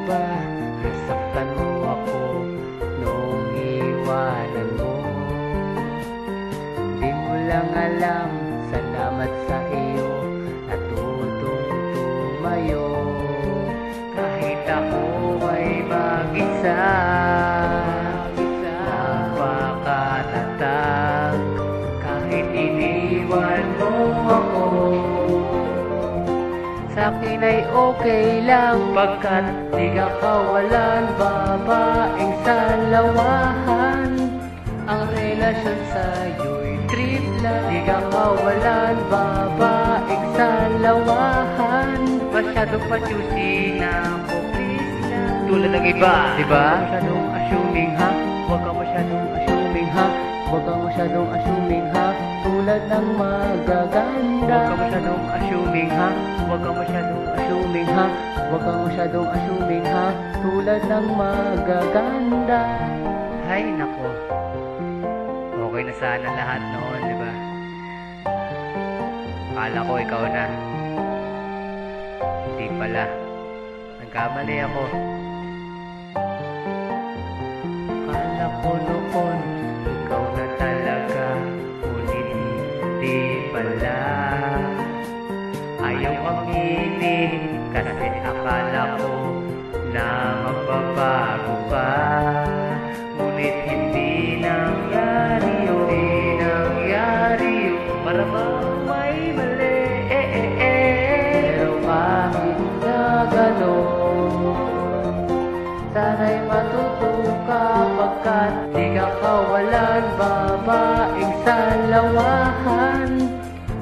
ba nasaktan mo ako noong iwanan mo? Di mo lang alam, salamat sa iyo natutong tumayo. Kahit ako ay mag-isa, napakatatag. Kahit iniwan mo ako, sa'kin ay okay lang, pagkat di ka kawalan. Babaeng salawahan, ang relasyon sa'yo'y trip lang. Di ka kawalan, babaeng salawahan. Masyadong pa-choosy na ako, please lang. Tulad ng iba, diba? Masyadong assuming ha, huwag ka masyadong assuming ha. Huwag ka masyadong assuming ha, tulad ng magaganda. Huwag ka masyadong assuming ha, huwag ka masyadong assuming ha. Huwag ka masyadong assuming ha, tulad ng magaganda. Hay nako, okay na sana lahat noon, diba? Akala ko ikaw na. Hindi pala, nagkamali ako. Akala ko noon ikaw na talaga, ngunit hindi pala. Ayaw aminin kasi akala ko na magbabago ka. Ngunit hindi nangyari yun, hindi nangyari yun. Para bang may mali, pero kahit na gano'n, sana'y matuto ka, pagkat di ka kawalan. Babaeng salawahan,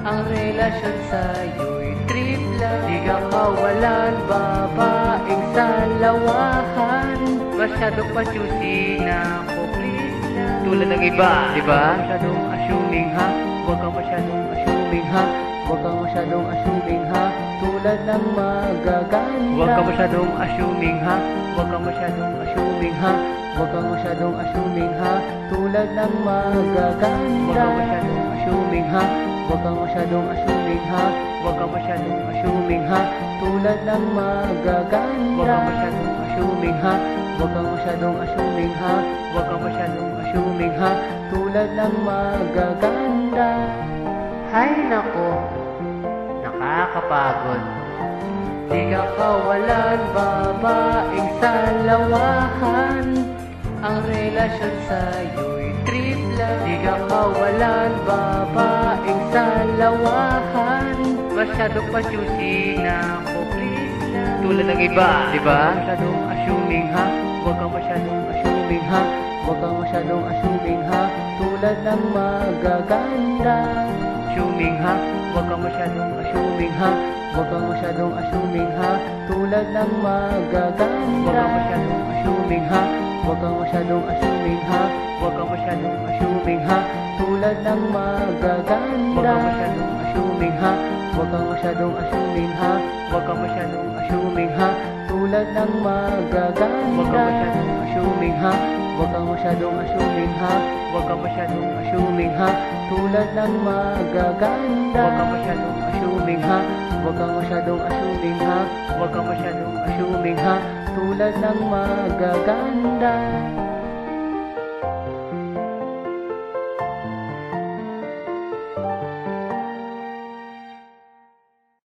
ang relasyon sa'yo'y trip lang. Di ka kawalan, babaeng salawahan. Masyadong pa-choosy na ako, please lang. Tulad ng iba, diba? Masyadong assuming ha, huwag ka masyadong assuming ha. Huwag ka masyadong assuming ha, tulad ng magaganda. Huwag ka masyadong assuming ha, huwag ka masyadong assuming ha. Huwag ka masyadong assuming ha, tulad ng magaganda. Huwag ka masyadong assuming ha, huwag ka masyadong assuming ha. Huwag ka masyadong assuming ha, tulad ng magaganda. Huwag ka masyadong assuming ha, huwag ka masyadong assuming ha. Huwag ka masyadong assuming ha, tulad ng magaganda. Hay nako, nakakapagod. Di ka kawalan, babaeng salawahan, ang relasyon sa'yo'y trip lang. Di ka kawalan, babaeng salawahan. Masyadong pa-choosy na ako, please lang. Tulad ng iba, diba? Masyadong assuming ha, huwag ka masyadong assuming ha. Huwag ka masyadong assuming ha, tulad ng magaganda. Assuming ha, huwag ka masyadong assuming ha. Huwag ka masyadong assuming ha, tulad ng magaganda. Huwag ka masyadong assuming ha, huwag ka masyadong assuming ha. Huwag ka masyadong assuming ha, tulad ng magaganda. Huwag ka masyadong assuming ha, huwag ka masyadong assuming ha. Huwag ka masyadong assuming ha, tulad ng magaganda. Huwag ka masyadong assuming ha, huwag ka masyadong assuming ha. Huwag ka masyadong assuming ha, tulad ng magaganda. Huwag ka masyadong assuming ha, huwag ka masyadong assuming ha. Huwag ka masyadong assuming ha, tulad ng magaganda.